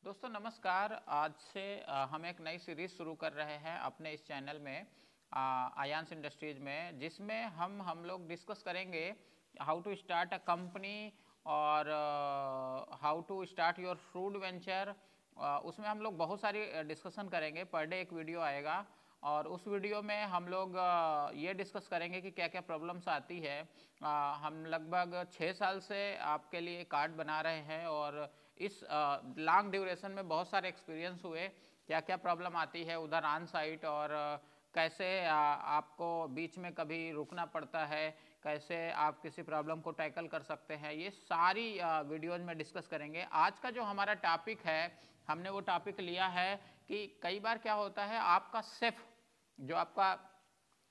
दोस्तों नमस्कार। आज से हम एक नई सीरीज शुरू कर रहे हैं अपने इस चैनल में आयांस इंडस्ट्रीज में, जिसमें हम लोग डिस्कस करेंगे how to start a company और how to start your food venture. उसमें हम लोग बहुत सारी डिस्कशन करेंगे। पर डे एक वीडियो आएगा और उस वीडियो में हम लोग ये डिस्कस करेंगे कि क्या क्या प्रॉब्लम्स आती है। हम लगभग 6 साल से आपके लिए कार्ड बना रहे हैं और इस लॉन्ग ड्यूरेशन में बहुत सारे एक्सपीरियंस हुए, क्या क्या प्रॉब्लम आती है उधर ऑन साइट, और कैसे आपको बीच में कभी रुकना पड़ता है, कैसे आप किसी प्रॉब्लम को टैकल कर सकते हैं। ये सारी वीडियोज में डिस्कस करेंगे। आज का जो हमारा टॉपिक है, हमने वो टॉपिक लिया है कि कई बार क्या होता है, आपका जो आपका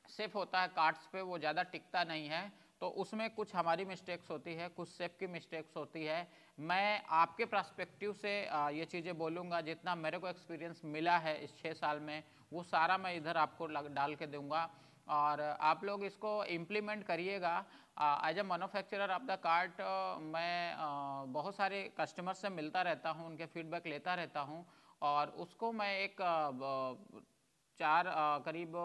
सेफ होता है कार्ड्स पे, वो ज़्यादा टिकता नहीं है, तो उसमें कुछ हमारी मिस्टेक्स होती है, कुछ सेफ की मिस्टेक्स होती है। मैं आपके पर्सपेक्टिव से ये चीज़ें बोलूँगा, जितना मेरे को एक्सपीरियंस मिला है इस 6 साल में, वो सारा मैं इधर आपको डाल के दूँगा और आप लोग इसको इम्प्लीमेंट करिएगा। As a manufacturer of the cart, मैं बहुत सारे कस्टमर से मिलता रहता हूँ, उनके फीडबैक लेता रहता हूँ और उसको मैं एक करीब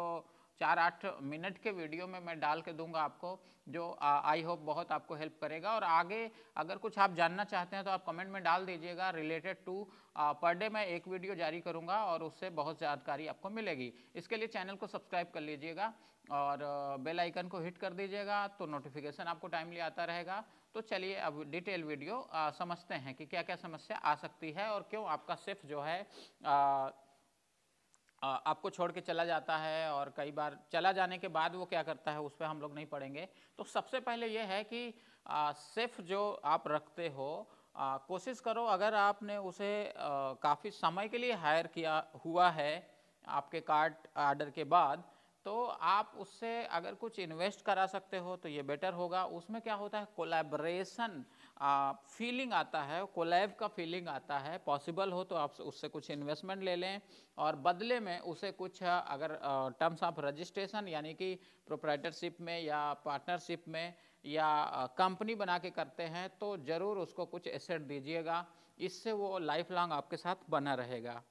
4-8 मिनट के वीडियो में मैं डाल के दूंगा आपको, जो आई होप बहुत आपको हेल्प करेगा। और आगे अगर कुछ आप जानना चाहते हैं तो आप कमेंट में डाल दीजिएगा रिलेटेड टू। पर डे मैं एक वीडियो जारी करूंगा और उससे बहुत जानकारी आपको मिलेगी। इसके लिए चैनल को सब्सक्राइब कर लीजिएगा और बेल आइकन को हिट कर दीजिएगा, तो नोटिफिकेशन आपको टाइमली आता रहेगा। तो चलिए अब डिटेल वीडियो समझते हैं कि क्या क्या समस्या आ सकती है और क्यों आपका सिर्फ जो है आपको छोड़ के चला जाता है, और कई बार चला जाने के बाद वो क्या करता है उस पर हम लोग नहीं पढ़ेंगे। तो सबसे पहले ये है कि सिर्फ जो आप रखते हो, कोशिश करो, अगर आपने उसे काफ़ी समय के लिए हायर किया हुआ है आपके कार्ड ऑर्डर के बाद, तो आप उससे अगर कुछ इन्वेस्ट करा सकते हो तो ये बेटर होगा। उसमें क्या होता है, कोलैबोरेशन फीलिंग आता है, कोलैब का फीलिंग आता है। पॉसिबल हो तो आप उससे कुछ इन्वेस्टमेंट ले लें और बदले में उसे कुछ अगर टर्म्स ऑफ रजिस्ट्रेशन यानी कि प्रोप्राइटरशिप में या पार्टनरशिप में या कंपनी बना के करते हैं तो ज़रूर उसको कुछ एसेट दीजिएगा, इससे वो लाइफ लॉन्ग आपके साथ बना रहेगा।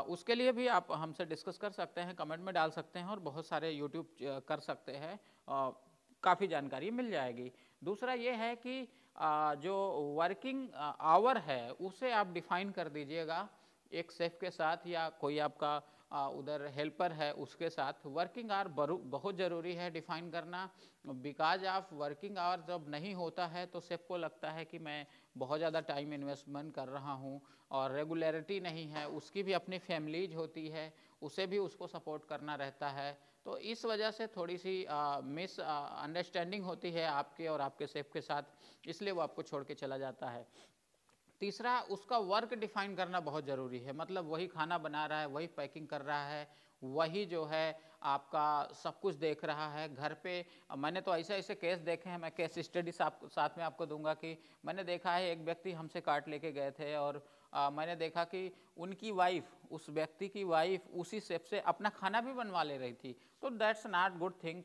उसके लिए भी आप हमसे डिस्कस कर सकते हैं, कमेंट में डाल सकते हैं और बहुत सारे यूट्यूब कर सकते हैं, काफ़ी जानकारी मिल जाएगी। दूसरा ये है कि जो वर्किंग आवर है उसे आप डिफाइन कर दीजिएगा एक सेफ के साथ, या कोई आपका उधर हेल्पर है उसके साथ। वर्किंग आवर बहुत ज़रूरी है डिफाइन करना, बिकॉज ऑफ वर्किंग आवर जब नहीं होता है तो सेफ को लगता है कि मैं बहुत ज़्यादा टाइम इन्वेस्टमेंट कर रहा हूँ और रेगुलरिटी नहीं है। उसकी भी अपनी फैमिलीज होती है, उसे भी उसको सपोर्ट करना रहता है, तो इस वजह से थोड़ी सी मिस अंडरस्टैंडिंग होती है आपके और आपके सेफ के साथ, इसलिए वो आपको छोड़ के चला जाता है। तीसरा, उसका वर्क डिफाइन करना बहुत ज़रूरी है, मतलब वही खाना बना रहा है, वही पैकिंग कर रहा है, वही जो है आपका सब कुछ देख रहा है घर पे। मैंने तो ऐसे ऐसे केस देखे हैं, मैं केस स्टडी साथ में आपको दूंगा कि मैंने देखा है, एक व्यक्ति हमसे कार्ड लेके गए थे और मैंने देखा कि उनकी वाइफ, उस व्यक्ति की वाइफ उसी शेफ से अपना खाना भी बनवा ले रही थी। तो दैट्स नॉट गुड थिंग।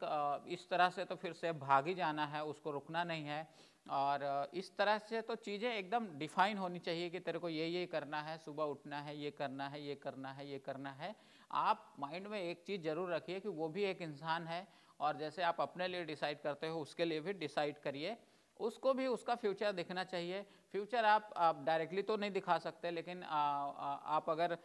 इस तरह से तो फिर शेफ भाग ही जाना है, उसको रुकना नहीं है। और इस तरह से तो चीज़ें एकदम डिफाइन होनी चाहिए कि तेरे को ये करना है, सुबह उठना है, ये करना है, ये करना है, ये करना है। आप माइंड में एक चीज़ ज़रूर रखिए कि वो भी एक इंसान है, और जैसे आप अपने लिए डिसाइड करते हो उसके लिए भी डिसाइड करिए, उसको भी उसका फ्यूचर दिखना चाहिए। फ्यूचर आप डायरेक्टली तो नहीं दिखा सकते, लेकिन आप अगर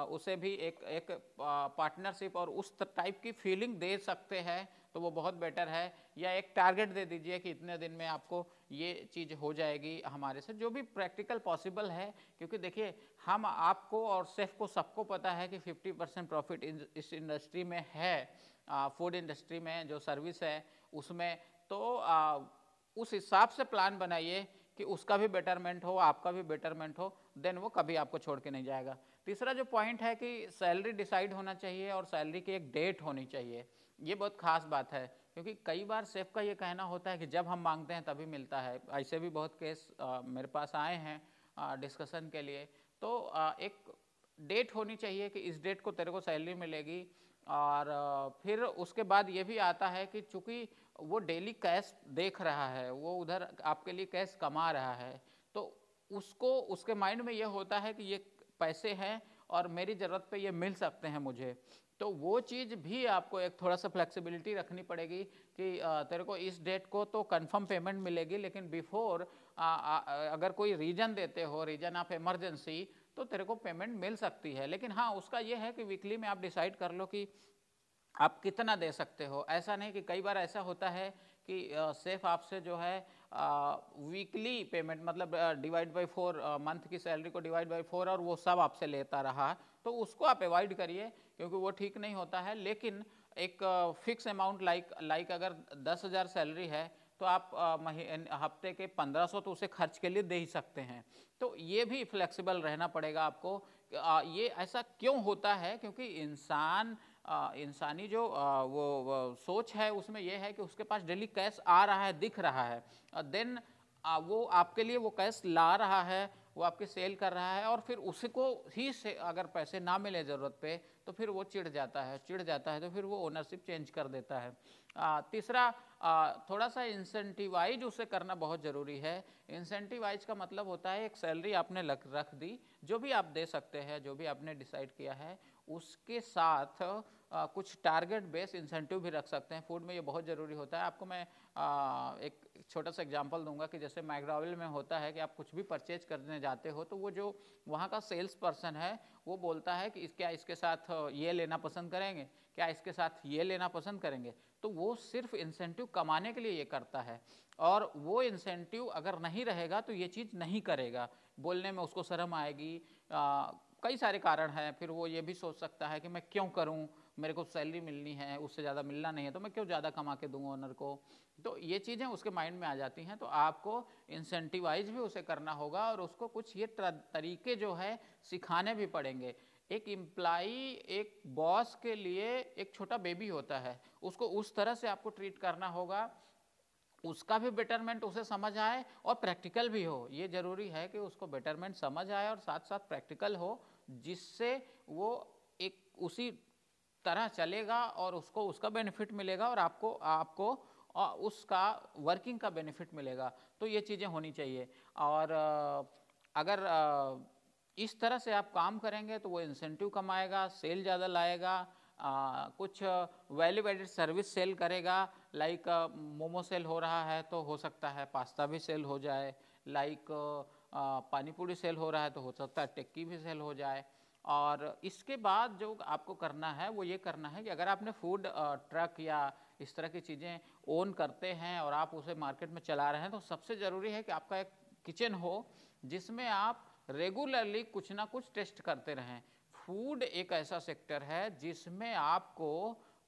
उसे भी एक पार्टनरशिप और उस टाइप की फीलिंग दे सकते हैं तो वो बहुत बेटर है। या एक टारगेट दे दीजिए कि इतने दिन में आपको ये चीज़ हो जाएगी हमारे से, जो भी प्रैक्टिकल पॉसिबल है। क्योंकि देखिए, हम आपको और सेफ को सबको पता है कि 50% प्रॉफिट इस इंडस्ट्री में है, फूड इंडस्ट्री में जो सर्विस है उसमें। तो उस हिसाब से प्लान बनाइए कि उसका भी बेटरमेंट हो, आपका भी बेटरमेंट हो, देन वो कभी आपको छोड़ के नहीं जाएगा। तीसरा जो पॉइंट है कि सैलरी डिसाइड होना चाहिए और सैलरी की एक डेट होनी चाहिए। ये बहुत खास बात है, क्योंकि कई बार सेफ का ये कहना होता है कि जब हम मांगते हैं तभी मिलता है। ऐसे भी बहुत केस मेरे पास आए हैं डिस्कशन के लिए। तो एक डेट होनी चाहिए कि इस डेट को तेरे को सैलरी मिलेगी। और फिर उसके बाद ये भी आता है कि चूंकि वो डेली कैश देख रहा है, वो उधर आपके लिए कैश कमा रहा है, तो उसको उसके माइंड में ये होता है कि ये पैसे हैं और मेरी ज़रूरत पे ये मिल सकते हैं मुझे, तो वो चीज़ भी आपको एक थोड़ा सा फ्लेक्सिबिलिटी रखनी पड़ेगी कि तेरे को इस डेट को तो कंफर्म पेमेंट मिलेगी, लेकिन बिफोर अगर कोई रीजन देते हो, रीजन ऑफ इमरजेंसी, तो तेरे को पेमेंट मिल सकती है। लेकिन हाँ, उसका ये है कि वीकली में आप डिसाइड कर लो कि आप कितना दे सकते हो। ऐसा नहीं कि कई बार ऐसा होता है कि सेफ आपसे जो है वीकली पेमेंट मतलब डिवाइड बाई 4, मंथ की सैलरी को डिवाइड बाई 4 और वो सब आपसे लेता रहा, तो उसको आप अवॉइड करिए क्योंकि वो ठीक नहीं होता है। लेकिन एक फिक्स अमाउंट लाइक अगर 10,000 सैलरी है तो आप हफ्ते के 1500 तो उसे खर्च के लिए दे ही सकते हैं। तो ये भी फ्लेक्सिबल रहना पड़ेगा आपको। ये ऐसा क्यों होता है? क्योंकि इंसानी जो वो सोच है उसमें यह है कि उसके पास डेली कैश आ रहा है, दिख रहा है, देन वो आपके लिए वो कैश ला रहा है, वो आपकी सेल कर रहा है, और फिर उसको ही से अगर पैसे ना मिले ज़रूरत पे तो फिर वो चिढ़ जाता है तो फिर वो ओनरशिप चेंज कर देता है। तीसरा, थोड़ा सा इंसेंटिवाइज उसे करना बहुत ज़रूरी है। इंसेंटिवाइज का मतलब होता है एक सैलरी आपने रख दी, जो भी आप दे सकते हैं, जो भी आपने डिसाइड किया है, उसके साथ कुछ टारगेट बेस इंसेंटिव भी रख सकते हैं। फूड में ये बहुत ज़रूरी होता है। आपको मैं एक छोटा सा एग्जांपल दूंगा कि जैसे मैकडॉवेल में होता है कि आप कुछ भी परचेज करने जाते हो तो वो जो वहाँ का सेल्स पर्सन है वो बोलता है कि क्या इसके साथ ये लेना पसंद करेंगे, क्या इसके साथ ये लेना पसंद करेंगे। तो वो सिर्फ इंसेंटिव कमाने के लिए ये करता है, और वो इंसेंटिव अगर नहीं रहेगा तो ये चीज़ नहीं करेगा। बोलने में उसको शर्म आएगी, कई सारे कारण हैं। फिर वो ये भी सोच सकता है कि मैं क्यों करूं, मेरे को सैलरी मिलनी है, उससे ज़्यादा मिलना नहीं है, तो मैं क्यों ज़्यादा कमा के दूंगा ओनर को। तो ये चीज़ें उसके माइंड में आ जाती हैं। तो आपको इंसेंटिवाइज भी उसे करना होगा और उसको कुछ ये तरीके जो है सिखाने भी पड़ेंगे। एक एम्प्लाई एक बॉस के लिए एक छोटा बेबी होता है, उसको उस तरह से आपको ट्रीट करना होगा, उसका भी बेटरमेंट उसे समझ आए और प्रैक्टिकल भी हो। ये ज़रूरी है कि उसको बेटरमेंट समझ आए और साथ साथ प्रैक्टिकल हो, जिससे वो एक उसी तरह चलेगा और उसको उसका बेनिफिट मिलेगा और आपको आपको उसका वर्किंग का बेनिफिट मिलेगा। तो ये चीज़ें होनी चाहिए। और अगर इस तरह से आप काम करेंगे तो वो इंसेंटिव कमाएगा, सेल ज़्यादा लाएगा, कुछ वैल्यू एडेड सर्विस सेल करेगा। लाइक मोमो सेल हो रहा है तो हो सकता है पास्ता भी सेल हो जाए, लाइक पानी पूरी सेल हो रहा है तो हो सकता है टिक्की भी सेल हो जाए। और इसके बाद जो आपको करना है वो ये करना है कि अगर आपने फूड ट्रक या इस तरह की चीज़ें ओन करते हैं और आप उसे मार्केट में चला रहे हैं, तो सबसे ज़रूरी है कि आपका एक किचन हो जिसमें आप रेगुलरली कुछ ना कुछ टेस्ट करते रहें। फूड एक ऐसा सेक्टर है जिसमें आपको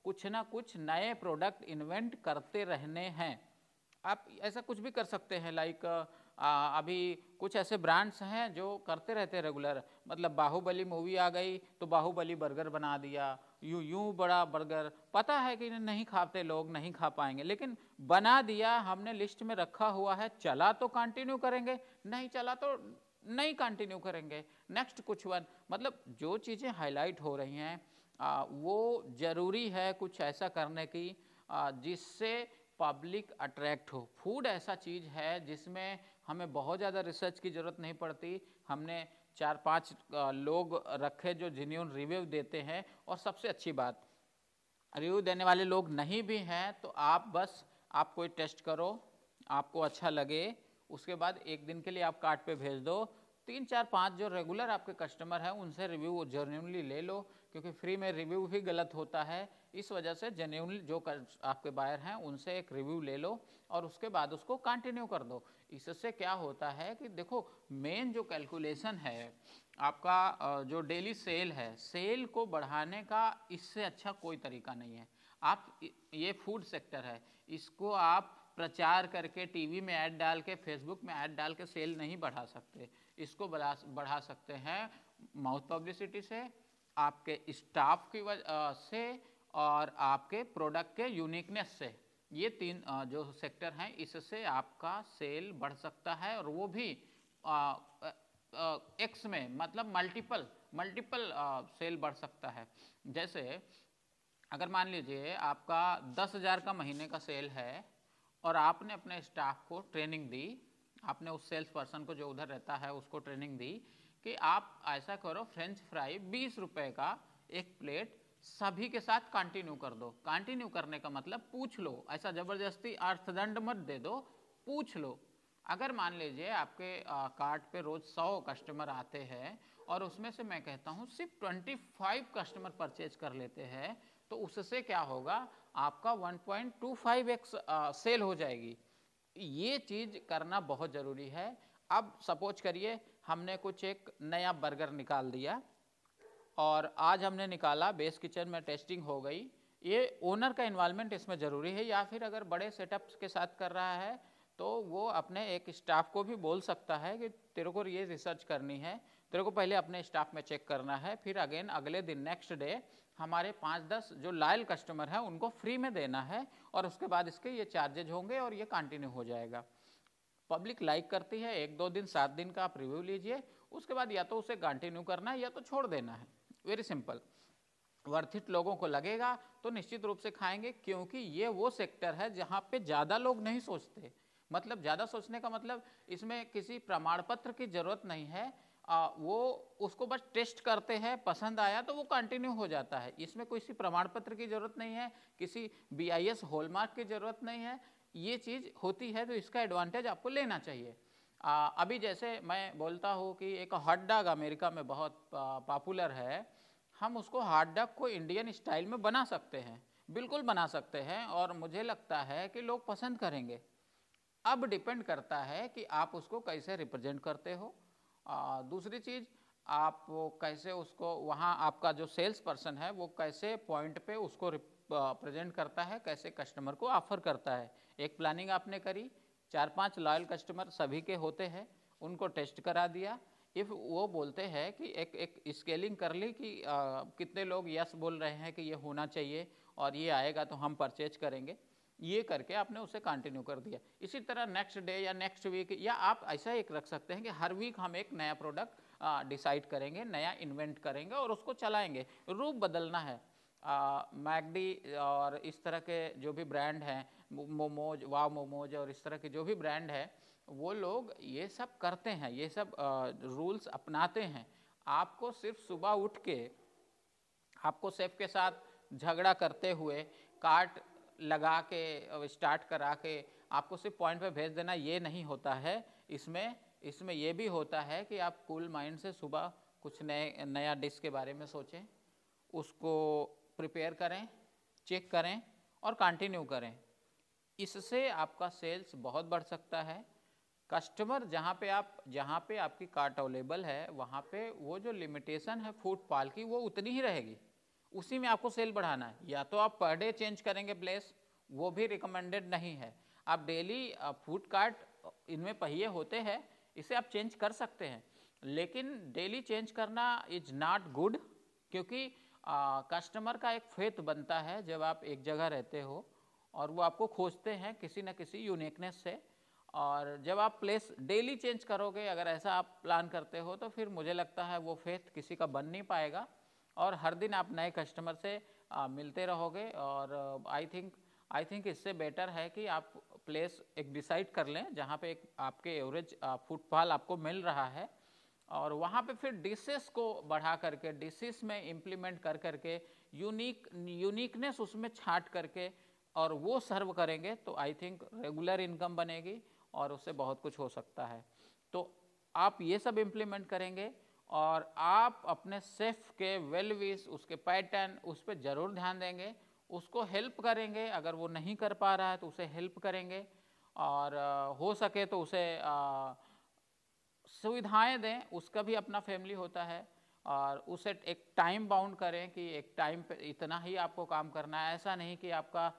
कुछ ना कुछ नए प्रोडक्ट इन्वेंट करते रहने हैं। आप ऐसा कुछ भी कर सकते हैं, लाइक अभी कुछ ऐसे ब्रांड्स हैं जो करते रहते हैं रेगुलर। मतलब बाहुबली मूवी आ गई तो बाहुबली बर्गर बना दिया, यूं बड़ा बर्गर, पता है कि नहीं खाते लोग, नहीं खा पाएंगे, लेकिन बना दिया, हमने लिस्ट में रखा हुआ है, चला तो कंटिन्यू करेंगे, नहीं चला तो नहीं कंटिन्यू करेंगे, नेक्स्ट कुछ वन। मतलब जो चीज़ें हाईलाइट हो रही हैं वो ज़रूरी है कुछ ऐसा करने की जिससे पब्लिक अट्रैक्ट हो। फूड ऐसा चीज़ है जिसमें हमें बहुत ज़्यादा रिसर्च की ज़रूरत नहीं पड़ती। हमने 4-5 लोग रखे जो जेन्युइन रिव्यू देते हैं, और सबसे अच्छी बात, रिव्यू देने वाले लोग नहीं भी हैं तो आप कोई टेस्ट करो, आपको अच्छा लगे, उसके बाद एक दिन के लिए आप कार्ट पे भेज दो। 3-4-5 जो रेगुलर आपके कस्टमर हैं उनसे रिव्यू जेन्युइनली ले लो, क्योंकि फ्री में रिव्यू भी गलत होता है। इस वजह से जेन्युइनली जो आपके बायर हैं उनसे एक रिव्यू ले लो और उसके बाद उसको कंटिन्यू कर दो। इससे क्या होता है कि देखो, मेन जो कैलकुलेशन है आपका जो डेली सेल है, सेल को बढ़ाने का इससे अच्छा कोई तरीका नहीं है। आप ये फूड सेक्टर है, इसको आप प्रचार करके टीवी में ऐड डाल के, फेसबुक में ऐड डाल के सेल नहीं बढ़ा सकते। इसको बढ़ा सकते हैं माउथ पब्लिसिटी से, आपके स्टाफ की वजह से, और आपके प्रोडक्ट के यूनिकनेस से। ये 3 जो सेक्टर हैं इससे आपका सेल बढ़ सकता है, और वो भी एक्स में, मतलब मल्टीपल सेल बढ़ सकता है। जैसे अगर मान लीजिए आपका 10,000 का महीने का सेल है और आपने अपने स्टाफ को ट्रेनिंग दी, आपने उस सेल्स पर्सन को जो उधर रहता है उसको ट्रेनिंग दी कि आप ऐसा करो, फ्रेंच फ्राई 20 रुपए का एक प्लेट सभी के साथ कंटिन्यू कर दो। कंटिन्यू करने का मतलब पूछ लो, ऐसा जबरदस्ती अर्थदंड मत दे दो, पूछ लो। अगर मान लीजिए आपके कार्ट पे रोज 100 कस्टमर आते हैं और उसमें से मैं कहता हूँ सिर्फ 25 कस्टमर परचेज कर लेते हैं, तो उससे क्या होगा, आपका 1.25x सेल हो जाएगी। ये चीज करना बहुत जरूरी है। अब सपोज करिए हमने कुछ एक नया बर्गर निकाल दिया और आज हमने निकाला, बेस किचन में टेस्टिंग हो गई, ये ओनर का इन्वॉल्वमेंट इसमें ज़रूरी है। या फिर अगर बड़े सेटअप्स के साथ कर रहा है तो वो अपने एक स्टाफ को भी बोल सकता है कि तेरे को ये रिसर्च करनी है, तेरे को पहले अपने स्टाफ में चेक करना है, फिर अगेन अगले दिन नेक्स्ट डे हमारे 5-10 जो लॉयल कस्टमर हैं उनको फ्री में देना है, और उसके बाद इसके ये चार्जेज होंगे और ये कंटिन्यू हो जाएगा। पब्लिक लाइक करती है, 1-2 दिन 7 दिन का आप रिव्यू लीजिए, उसके बाद या तो उसे कंटिन्यू करना है या तो छोड़ देना है। Very simple. वर्थ इट लोगों को लगेगा तो निश्चित रूप से खाएंगे, क्योंकि ये वो सेक्टर है जहाँ पे ज़्यादा लोग नहीं सोचते। मतलब ज़्यादा सोचने का मतलब इसमें किसी प्रमाण पत्र की जरूरत नहीं है, वो उसको बस टेस्ट करते हैं, पसंद आया तो वो कंटिन्यू हो जाता है। इसमें किसी प्रमाण पत्र की जरूरत नहीं है, किसी BIS हॉलमार्क की जरूरत नहीं है। ये चीज़ होती है तो इसका एडवांटेज आपको लेना चाहिए। अभी जैसे मैं बोलता हूँ कि एक हॉट डॉग अमेरिका में बहुत पॉपुलर है, हम उसको हॉट डॉग को इंडियन स्टाइल में बना सकते हैं, बिल्कुल बना सकते हैं, और मुझे लगता है कि लोग पसंद करेंगे। अब डिपेंड करता है कि आप उसको कैसे रिप्रेजेंट करते हो। दूसरी चीज़, आप कैसे उसको, वहाँ आपका जो सेल्स पर्सन है वो कैसे पॉइंट पे उसको प्रेजेंट करता है, कैसे कस्टमर को ऑफर करता है। एक प्लानिंग आपने करी, 4-5 लॉयल कस्टमर सभी के होते हैं, उनको टेस्ट करा दिया। इफ़ वो बोलते हैं कि एक स्केलिंग कर ली कि कितने लोग यस बोल रहे हैं कि ये होना चाहिए और ये आएगा तो हम परचेज करेंगे, ये करके आपने उसे कंटिन्यू कर दिया। इसी तरह नेक्स्ट डे या नेक्स्ट वीक, या आप ऐसा एक रख सकते हैं कि हर वीक हम एक नया प्रोडक्ट डिसाइड करेंगे, नया इन्वेंट करेंगे और उसको चलाएंगे। रूप बदलना है। मैकडी और इस तरह के जो भी ब्रांड हैं, मोमोज, वाव मोमोज और इस तरह के जो भी ब्रांड है, वो लोग ये सब करते हैं, ये सब रूल्स अपनाते हैं। आपको सिर्फ सुबह उठ के आपको शेफ के साथ झगड़ा करते हुए, कार्ट लगा के स्टार्ट करा के आपको सिर्फ पॉइंट पे भेज देना, ये नहीं होता है। इसमें ये भी होता है कि आप कूल माइंड से सुबह कुछ नया डिश के बारे में सोचें, उसको प्रिपेयर करें, चेक करें और कंटिन्यू करें। इससे आपका सेल्स बहुत बढ़ सकता है। कस्टमर जहाँ पे आपकी कार्ट अवेलेबल है, वहाँ पे वो जो लिमिटेशन है फुटफॉल की, वो उतनी ही रहेगी, उसी में आपको सेल बढ़ाना है। या तो आप पर डे चेंज करेंगे प्लेस, वो भी रिकमेंडेड नहीं है। आप डेली फूड कार्ट, इनमें पहिए होते हैं, इसे आप चेंज कर सकते हैं, लेकिन डेली चेंज करना इज नॉट गुड, क्योंकि कस्टमर का एक फेथ बनता है जब आप एक जगह रहते हो और वो आपको खोजते हैं किसी न किसी यूनिकनेस से। और जब आप प्लेस डेली चेंज करोगे, अगर ऐसा आप प्लान करते हो, तो फिर मुझे लगता है वो फेथ किसी का बन नहीं पाएगा और हर दिन आप नए कस्टमर से मिलते रहोगे। और आई थिंक इससे बेटर है कि आप प्लेस एक डिसाइड कर लें जहाँ पे एक आपके एवरेज फुटफॉल आपको मिल रहा है, और वहाँ पे फिर डिशेस को बढ़ा करके, डिशेस में इम्प्लीमेंट कर करके, यूनिकनेस उसमें छांट करके और वो सर्व करेंगे, तो आई थिंक रेगुलर इनकम बनेगी और उससे बहुत कुछ हो सकता है। तो आप ये सब इम्प्लीमेंट करेंगे और आप अपने शेफ के वेल विश, उसके पैटर्न, उस पर ज़रूर ध्यान देंगे, उसको हेल्प करेंगे। अगर वो नहीं कर पा रहा है तो उसे हेल्प करेंगे, और हो सके तो उसे सुविधाएं दें। उसका भी अपना फैमिली होता है, और उसे एक टाइम बाउंड करें कि एक टाइम पे इतना ही आपको काम करना है। ऐसा नहीं कि आपका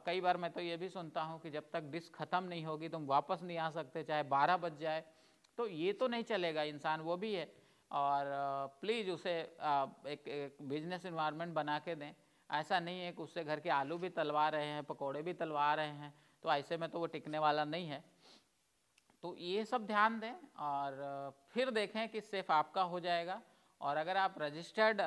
कई बार मैं तो ये भी सुनता हूँ कि जब तक डिश ख़त्म नहीं होगी तुम वापस नहीं आ सकते, चाहे 12 बज जाए। तो ये तो नहीं चलेगा, इंसान वो भी है। और प्लीज़ उसे एक बिजनेस इन्वायरमेंट बना के दें। ऐसा नहीं है कि उससे घर के आलू भी तलवा रहे हैं, पकोड़े भी तलवा रहे हैं, तो ऐसे में तो वो टिकने वाला नहीं है। तो ये सब ध्यान दें और फिर देखें कि सेफ आपका हो जाएगा। और अगर आप रजिस्टर्ड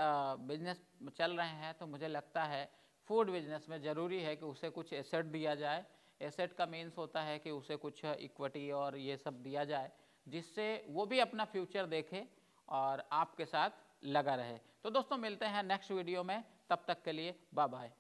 बिजनेस चल रहे हैं तो मुझे लगता है फूड बिजनेस में ज़रूरी है कि उसे कुछ एसेट दिया जाए। एसेट का मीन्स होता है कि उसे कुछ इक्विटी और ये सब दिया जाए, जिससे वो भी अपना फ्यूचर देखे और आपके साथ लगा रहे। तो दोस्तों मिलते हैं नेक्स्ट वीडियो में, तब तक के लिए बाय बाय।